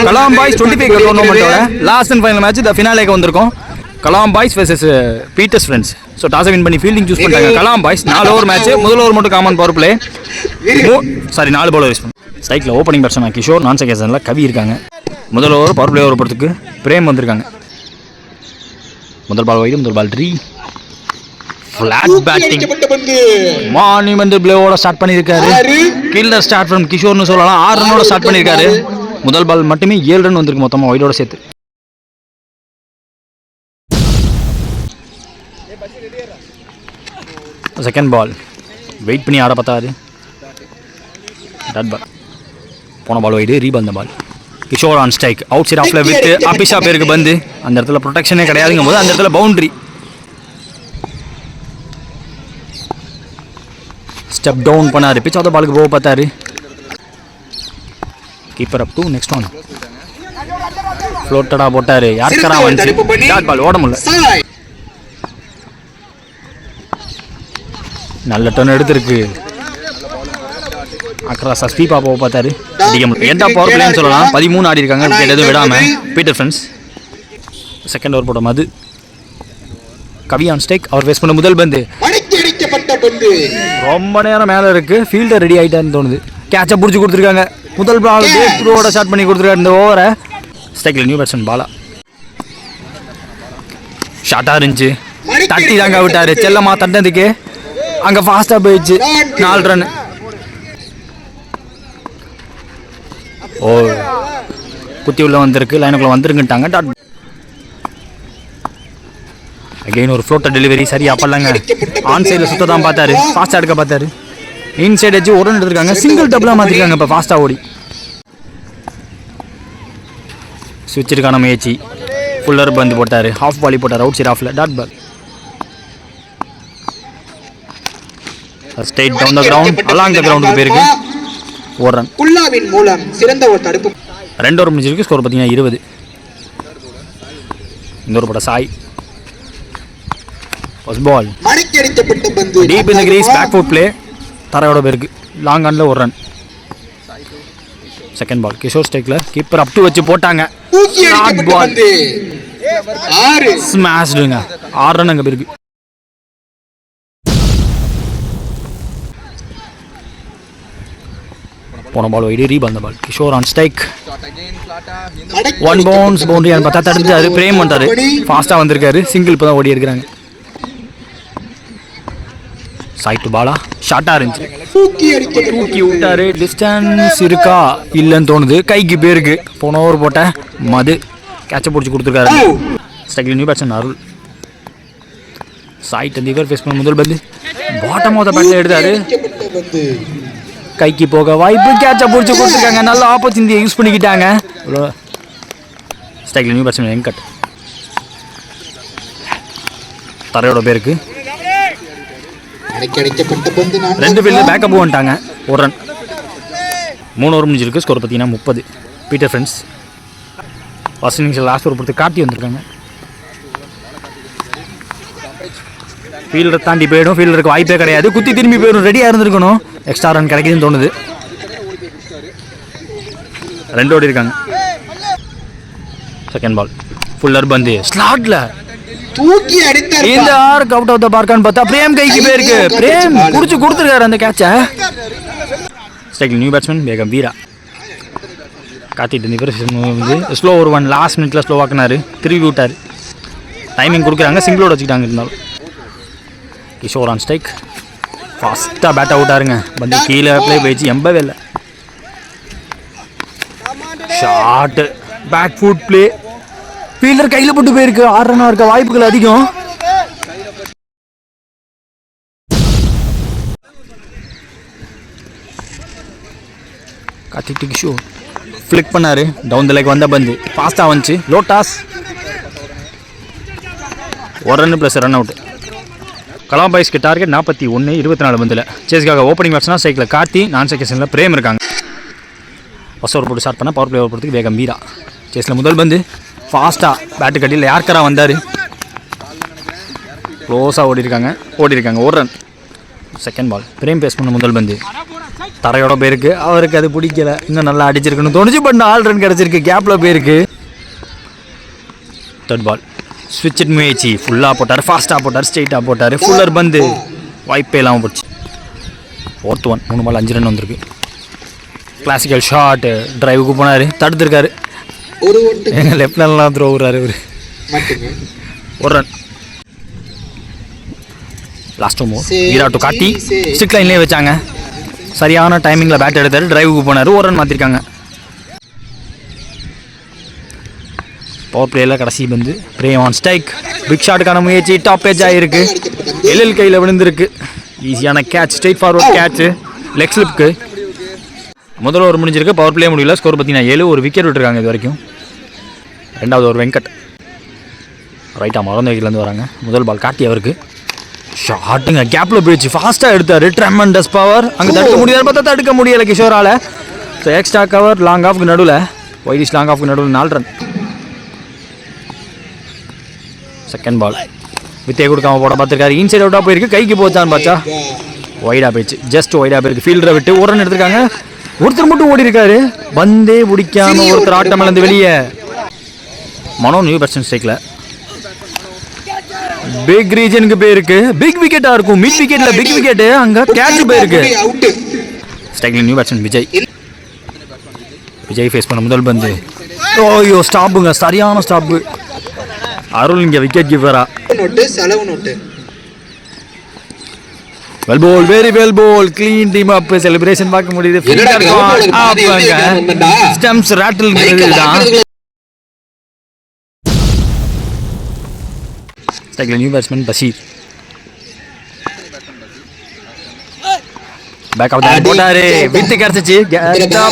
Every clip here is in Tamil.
கலாம் பாய்ஸ் 25 டோர்னமெண்ட்டோட லாஸ்ட் அண்ட் ஃபைனல் மேட்ச் இந்த ஃபினாலேக்கு வந்திருக்கோம். Kalam boys versus Peters friends. So டாஸை வின் பண்ணி ஃபீல்டிங் சூஸ் பண்ணிட்டாங்க கலாம் பாய்ஸ். 4 over match. முதல் ஓவர் மட்டும் common power play. 4 bowler use பண்ணி ஸ்ட்ரைக்கில் ஓப்பனிங் பேட்ஸ்மேன் கிஷோர், நான் செகண்டில் கவி இருக்காங்க. முதல் ஓவர் பவர் பிளே ஓவர் போகிறதுக்கு பிரேம் வந்திருக்காங்க. முதல் பால் வைடு, முதல் பால் 3. ஃபிளாட் பேட்டிங் மானிமெண்டல் பிளேவோட ஸ்டார்ட் பண்ணியிருக்காரு. கில்லர் ஸ்டார்ட் ஃப்ரம் கிஷோர்னு சொல்லலாம். 6 ரனோட ஸ்டார்ட் பண்ணியிருக்காரு. முதல் பால் மட்டுமே 7 ரன் வந்திருக்கு மொத்தமாக வைடோட சேர்த்து. செகண்ட் பால் வெயிட் பண்ணி ஆட பார்த்தாரு. Dot ball. போன பால் வைடு, ரீபால் இந்த ball. Kishore on strike. Outside ஆஃப்ல விட்டு அபிஷா பேருக்கு பந்து. அந்த இடத்துல ப்ரொடெக்ஷனே கிடையாதுங்கும் போது அந்த இடத்துல பவுண்டரி. ஸ்டெப் டவுன் பண்ணாரு. பிச் ஆஃப் த பாலுக்கு போக பார்த்தாரு. Keeper up to next one. ஃப்ளோட்டடா போட்டாரு. யார்கரா வந்து டாட் பால் ஓட முடியல. நல்ல டர்ன் எடுத்திருக்கு. அக்ராஸ் ஸ்வீப்பா போக பார்த்தாரு. எந்த பவர் பிளேன்னு சொல்லலாம். 13 ஆடி இருக்காங்க எதுவும் விடாம பீட்டர் ஃப்ரெண்ட்ஸ். செகண்ட் ஓவர் போட மது. கவி ஆன் ஸ்டேக். அவர் ஃபேஸ் பண்ண முதல் பந்து ரொம்ப நேரம் மேலே இருக்கு. ஃபீல்டர் ரெடி ஆகிட்டான்னு தோணுது. கேட்சை பிடிச்சி கொடுத்துருக்காங்க. முதல் பால் த்ரோட ஸ்டார்ட் பண்ணி கொடுத்துருக்காரு இந்த ஓவரை. ஸ்ட்ரைக்கில் நியூ பேட்ஸ்மேன் பாலா. ஷார்ட்டாக இருந்துச்சு. தட்டி தாங்க விட்டாரு. செல்லம்மா தட்டினதுக்கு அங்கே ஃபாஸ்ட்டாக போயிடுச்சு. 4 ரன். ஓ குத்தி உள்ள வந்திருக்கு. லைனுக்குள்ள வந்துருங்கட்டாங்க. டாட். அகைன் ஒரு ஃப்ளோட்டர் டெலிவரி. சரியா பண்ணலங்க. ஆன் சைடில் சுத்த தான் பார்த்தாரு. ஃபாஸ்ட்டாக எடுக்க பார்த்தாரு. இன்சைட் வச்சு ஒரு ரன் எடுத்திருக்காங்க. சிங்கிள் டபுளாக மாற்றிருக்காங்க இப்போ ஃபாஸ்ட்டாக ஓடி. சுவிட்சிற்கான முயற்சி. ஃபுல்லர் பந்து போட்டார். Half volley அவுட் சைட் ஆஃபில். Dot ball. Straight down the ground. Along the கிரவுண்டுக்கு போயிருக்கு. ஒரு ரன். குல்லாவின் மூலம் சிறந்த ஒரு தடுப்பு. 2 ஓவர் முடிஞ்சிருக்கு. ஸ்கோர் பார்த்தீங்கன்னா 20. இந்த ஒரு பட சாய். First ball deep in the crease. Back foot play. தரையோட போயிருக்கு. லாங் ஆன்ல ஒரு ரன். செகண்ட் பால் கிஷோர் ஸ்ட்ரைக்ல. கீப்பர் அப் டு வச்சு போட்டாங்க. Short ball. 6 ஸ்மாஷ்டுங்க. 6 ரன் அங்கே போயிருக்கு. போன பால் வைடு, ரீபால் இந்த ball. Kishore on strike. 1 bounce boundary பார்த்தா தடுத்தாரு. பிரேம் பண்ணிட்டாரு. ஃபாஸ்ட்டாக வந்திருக்காரு. சிங்கிள் இப்போ தான் ஓடி இருக்கிறாங்க. சைட் டு பாலா. ஷார்ட்டாக இருந்துச்சு. தூக்கி விட்டாரு. டிஸ்டன்ஸ் இருக்கா இல்லைன்னு தோணுது. கைக்கு பேருக்கு. போன ஓவர் போட்ட மது கேட்சை பிடிச்சி கொடுத்துருக்காரு. ஸ்ட்ரைக்கில் நியூ பேட்ஸ்மேன் அருள். சைட் அந்த இவர் ஃபேஸ் பண்ண முதல் பந்து பாட்டம் ஆஃப் த பேட்டில் எடுத்தாரு. கைக்கு போக வாய்ப்பு. கேட்சை பிடிச்சி கொடுத்துருக்காங்க. நல்ல ஆப்பர்ச்சுனிட்டியை யூஸ் பண்ணிக்கிட்டாங்க. ஸ்ட்ரைக்கில் நியூ பேட்ஸ்மேன் வெங்கட். தரையோட பேருக்கு 2 ஃபீல்டு பேக்கப் வந்துட்டாங்க. ஒரு ரன். 3 ஓவர் முடிஞ்சிருக்கு. ஸ்கோர் பார்த்தீங்கன்னா 30. Peter friends. ஃபர்ஸ்ட் இன்னிங்ஸில் லாஸ்ட் ஓவர் பொறுத்து காட்டி வந்திருக்காங்க. ஃபீல்டரை தாண்டி போயிடும். ஃபீல்டருக்கு வாய்ப்பே கிடையாது. குத்தி திரும்பி போயிடும். ரெடியாக இருந்திருக்கணும். எக்ஸ்ட்ரா ரன் கிடைக்குதுன்னு தோணுது. 2 ஓடி இருக்காங்க. செகண்ட் பால் ஃபுல்லர் பந்து ஸ்லாட்ல தூக்கி அடித்தார். இந்த ஆர்க் அவுட் ஆஃப் த பார்க்கான்னு பார்த்தா பிரேம் கைக்கு போயிருக்கு. பிரேம் குடிச்சு கொடுத்துருக்காரு அந்த கேட்சை. ஸ்ட்ரைக்கில் நியூ பேட்ஸ்மேன் வேகம் வீரா. காத்திட்டு இவர் வந்து ஸ்லோ ஒரு 1 லாஸ்ட் மினிட்ல ஸ்லோ ஆக்கினாரு. திரும்பி விட்டார். டைமிங் கொடுக்குறாங்க. சிங்கிளோட வச்சுக்கிட்டாங்க. இருந்தாலும் கிஷோர் ஆன் ஸ்ட்ரைக். ஃபாஸ்ட்டாக பேட் அவுட் ஆருங்க. வந்து கீழே ப்ளே போயிடுச்சு. எம்பவே இல்லை. Short back foot play. Fielder கையில் போட்டு போயிருக்கு. 6 ரன்னாக இருக்க வாய்ப்புகள் அதிகம். கார்த்திக் கிஷோர் ஃப்ளிக் பண்ணாரு. டவுன் த லெக் வந்த பந்து ஃபாஸ்ட்டாக வந்துச்சு. Low toss. 1 run plus run out. Kalam பாய்ஸ்க்கு டார்கெட் 41. 24 பந்தில். சேஸ்க்காக ஓப்பனிங் பேட்ஸ்மேன் ஸ்ட்ரைக்கில் கார்த்தி. நான் செகண்டில் பிரேம் இருக்காங்க. ஃபர்ஸ்ட் ஓவர் போட்டு ஸ்டார்ட் பண்ண பவர் பிளே ஓவர் போகிறதுக்கு வேகம் வீரா. சேஸில் முதல் பந்து ஃபாஸ்ட்டாக பேட்டு கட்டியில் யார்கரா வந்தார். க்ளோஸாக ஓடி இருக்காங்க. 1 run. Second ball Prem face பண்ண முதல் பந்து தரையோட போயிருக்கு. அவருக்கு அது பிடிக்கல, இன்னும் நல்லா அடிச்சிருக்குன்னு தோணுச்சு. பட் 4 ரன் கிடச்சிருக்கு, கேப்பில் போயிருக்கு. தேர்ட் பால் ஸ்விட்ச் முயற்சி, ஃபுல்லாக போட்டார், ஃபாஸ்ட்டாக போட்டார், ஸ்ட்ரெயிட்டாக போட்டார். ஃபுல்லர் பந்து வாய்ப்பே இல்லாமல் போச்சு. 4th ஒன், 3 பால் 5 ரன் வந்திருக்கு. கிளாசிக்கல் ஷாட்டு, டிரைவுக்கு போனார், தடுத்துருக்காரு. எங்கள் லெஃப்ட்லாம் த்ரோ விடுறாரு இவர். 1 ரன். லாஸ்ட் ஓவர் விராட் காட்டி ஸ்டிக் லைன்லேயே வச்சாங்க. சரியான டைமிங்கில் பேட் எடுத்தார், டிரைவுக்கு போனார். 1 ரன் மாற்றிருக்காங்க. பவர் பிளேயில் கடைசி பந்து பிரேம் ஆன் ஸ்ட்ரைக். பிக் ஷாட்டுக்கான முயற்சி, டாப் ஏஜ் ஆகிருக்கு. எல்எல் கையில் விழுந்திருக்கு. ஈஸியான catch, straight forward catch, leg ஸ்லிப்க்கு. முதல் ஓவர் முடிஞ்சிருக்கு, பவர் பிளே முடியல. ஸ்கோர் பார்த்தீங்கன்னா 7. ஒரு விக்கெட் விட்டுருக்காங்க இது வரைக்கும். 2வது ஓவர் வெங்கட் ரைட்டாக மறந்த விக்கெட்லேருந்து வராங்க. முதல் பால் காட்டி அவருக்கு ஷாட்டுங்க, கேப்பில் போயிடுச்சு, ஃபாஸ்ட்டாக எடுத்தார். ட்ரெமண்டஸ் பவர், அங்கே தடுக்க முடியாது பார்த்தா தடுக்க முடியலை கிஷோரால். ஸோ எக்ஸ்ட்ரா கவர், லாங் ஆஃப்க்கு நடுவில், ஒயிலிஷ் லாங் ஆஃப்க்கு நடுவில் 4 ரன். செகண்ட் பால் வித்தே கொடுக்காம போட பார்த்துருக்காரு. இன்சைட் அவுட்டாக போயிருக்கு, கைக்கு போச்சான்னு பார்த்தா ஒய்டாக போயிடுச்சு. ஜஸ்ட் ஒய்டாக போயிருக்கு. ஃபீல்டரை விட்டு 1 ரன் எடுத்திருக்காங்க. ஒருத்தர் மட்டும் ஓடி இருக்காரு, பந்தே பிடிக்காம ஒருத்தர் ஆட்டம் இழந்து வெளியே. மனோ நியூ பேட்ஸ்மேன் ஸ்ட்ரைக்கில். பிக் ரீஜனுக்கு போயிருக்கு. பிக் விக்கெட்டாக இருக்கும், மிட் விக்கெட்டில் பிக் விக்கெட்டு, அங்கே கேட்ச் போயிருக்கு. ஸ்ட்ரைக்கில் new batsman Vijay. Vijay face பண்ண முதல் பந்து, ஓய்யோ ஸ்டாப்புங்க, சரியான ஸ்டாப்பு. அருள் இங்கே விக்கெட் கீப்பரா. Well bowl, very well bowl, clean team up. Celebration பார்க்க முடியுது. ஸ்டம்ப்ஸ் ராட்டில் தான். New batsman Basheer back off the போட்டாரு, வித்து கிடைச்சிச்சு.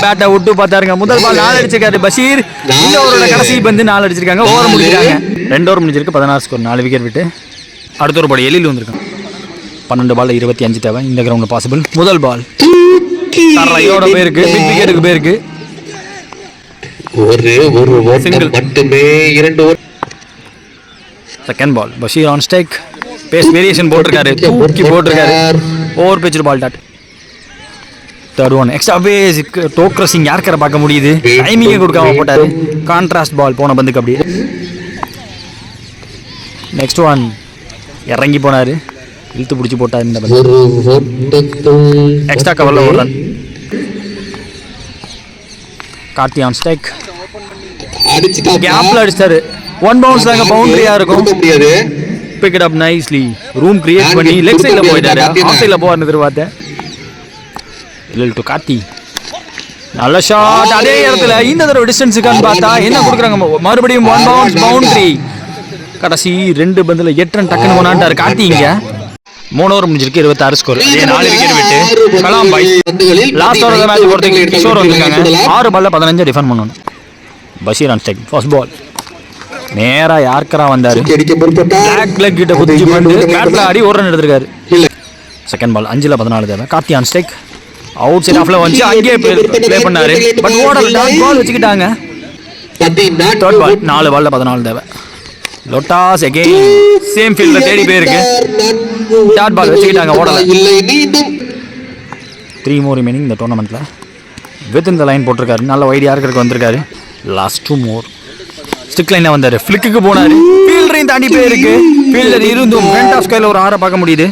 பேட்டை விட்டு பார்த்தாருங்க. முதல் பால் 4 அடிச்சிருக்காரு பஷீர். இந்த ஓவரோட கடைசி பந்து 4 அடிச்சிருக்காங்க. ஓவர் முடிச்சிருக்காங்க. 2 ஓவர் முடிஞ்சிருக்கு, 16 ஸ்கோர், 4 விக்கெட் விட்டு. அடுத்த ஒரு பால் எலியில் வந்திருக்காங்க. 12 பால் 25 தேவை இந்த கிரவுண்டில் பாசிபிள். முதல் பால் தரையோட போயிருக்கு, பிக் விக்கெட்டுக்கு போயிருக்கு. சிங்கிள் மட்டுமே 2 over. Second ball Basheer on strike. Pace variation போட்டிருக்காரு, தூக்கி போட்டிருக்காரு. Over pitcher ball dot. Third one extra pace, toe crossing யாருக்கிற பார்க்க முடியுது. டைமிங்கே கொடுக்காம போட்டாரு. கான்ட்ராஸ்ட் பால் போன பந்துக்கு அப்படியே. நெக்ஸ்ட் ஒன் இறங்கி போனார், இழுத்து பிடிச்சி போட்டார். இந்த பந்து எக்ஸ்ட்ரா கவரில் 1 ரன். கார்த்தி ஆன் ஸ்ட்ரைக், கேப்ல அடிச்சாரு. 1 பவுன்ஸ் தாங்க, பவுண்டரியா இருக்கும். Pick it up nicely, room create பண்ணி லெக் சைடில் போயிட்டாரு. ஆஃப் சைடில் போவார்னு எதிர்பார்த்தேன். டு கார்த்தி நல்ல ஷாட். அதே இடத்துல இந்த தடவை டிஸ்டன்ஸுக்கான்னு பார்த்தா என்ன கொடுக்குறாங்க, மறுபடியும் 1 பவுன்ஸ் பவுண்டரி. கடைசி 2 பந்தில் 8 ரன் டக்குன்னு கொண்டாண்டாரு கார்த்தி. இங்க 3 ஓவர் முடிஞ்சிருக்கு, 26 ஸ்கோர். 4 விக்கெட் விட்டு Kalam boys last over match பொறுத்தவரைக்கும் கிஷோர் வந்திருக்காங்க. 6 பால்ல 15 டிஃபெண்ட் பண்ணணும். Basheer on strike. First ball நேரா யார்க்கரா வந்தாரு, பிளாக் லெக் கிட்ட குதிச்சு வந்து பேட்ல ஆடி 1 ரன் எடுத்திருக்காரு. செகண்ட் பால் 5ல் 14 தேவை. Karthi on strike, outside ஆஃப்ல வந்து அங்கேயே ப்ளே பண்ணாரு. பட் ஓடல, டாட் பால் வச்சுக்கிட்டாங்க. தேர்ட் பால் 4 பால்ல 14 தேவை. லொட்டாஸ் அகைன் சேம் ஃபீல்ட்ல தேடி போயிருக்கு. டாட் பால் வச்சுக்கிட்டாங்க, ஓடல. 3 more remaining இந்த டோர்னமெண்ட்ல. வித் இந்த லைன் போட்டிருக்காரு, நல்ல வைட் யாருக்கு வந்திருக்காரு. லாஸ்ட் 2 more ஸ்டிக் லைன்ல வந்தாரு, ஃபிளிக்கு போனாரு. ஃபீல்டரையும் தாண்டி போயிருக்கு. ஃபீல்டர் இருந்தும் ஃப்ரண்ட் ஆஃப் ஸ்கைல ஒரு 6 பார்க்க முடியுது.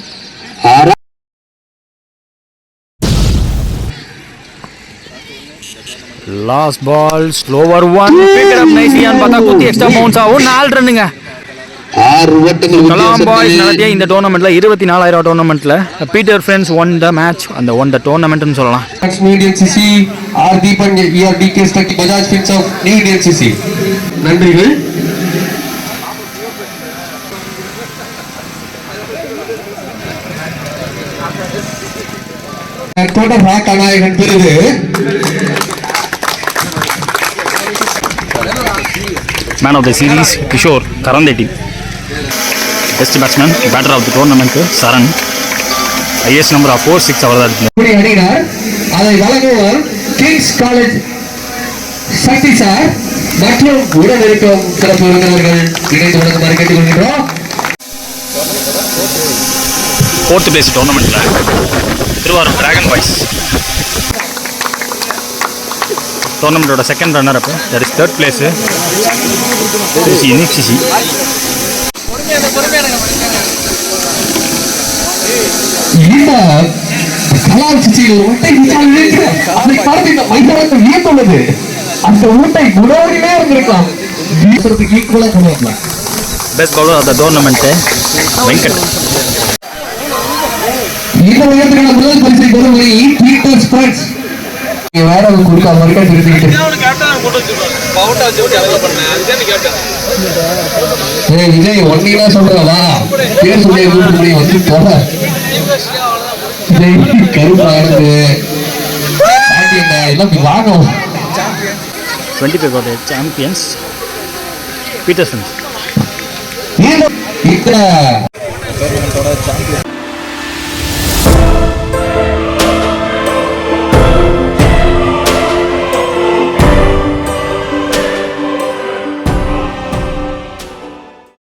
Last ball slower 1 pick up nicely on பார்த்தா குத்தி எக்ஸ்ட்ரா பவுன்ஸ் ஆகும். 4 ரன்னுங்க. கலாம் பாய்ஸ் நடத்திய இந்த டோர்னமெண்ட்ல 24,000 டோர்னமெண்ட்ல Peter friends won the match, அந்த ஒன் த டோர்னமெண்ட்னு சொல்லலாம். நன்றிகள். கநாயகன் பிரிவு man of the series Kishore கரந்தேட்டி. Best batsman batter of the tournament Charan. Highest number of 4-6 அவர் தான். அதை வழங்குவோர் கிங்ஸ் காலேஜ் சக்தி சார் மற்றும் உடன் இருக்கும் சிறப்பு விருந்தினர்கள் இணைந்து வழங்குமாறு கேட்டுக்கொள்கிறோம். 4th பிளேஸ் டோர்னமெண்ட்ல திருவாரூர் டிராகன் பாய்ஸ் டோர்னமெண்ட்டோட second runner up, that is third place unique CC. இந்த கலாச்சியில் ஒரு ஊட்டை அதை பார்த்து இந்த மைதானத்தில் வியந்துள்ளது. அந்த ஊட்டை குடோரிலே இருந்திருக்கலாம். ஈக்குவலா கொண்டு best bowler of the tournament Venkat. இந்த உயரத்துக்கான முதல் பரிசை பெறுவதை பீட்டர்ஸ் ஃப்ரெண்ட்ஸ். வேற ஒரு குறுக்கா மறுக்கா திருத்திக்கிட்டு விஜய் ஒன்னீங்களா சொல்றா வா பேர் சொல்லி கூட்டு வந்து போற கருப்பானது எல்லாம் வாங்கும். 25 got champions பீட்டர்ஸ் ஃப்ரெண்ட்ஸ். இந்த டோர்னமெண்ட்டோட சாம்பியன்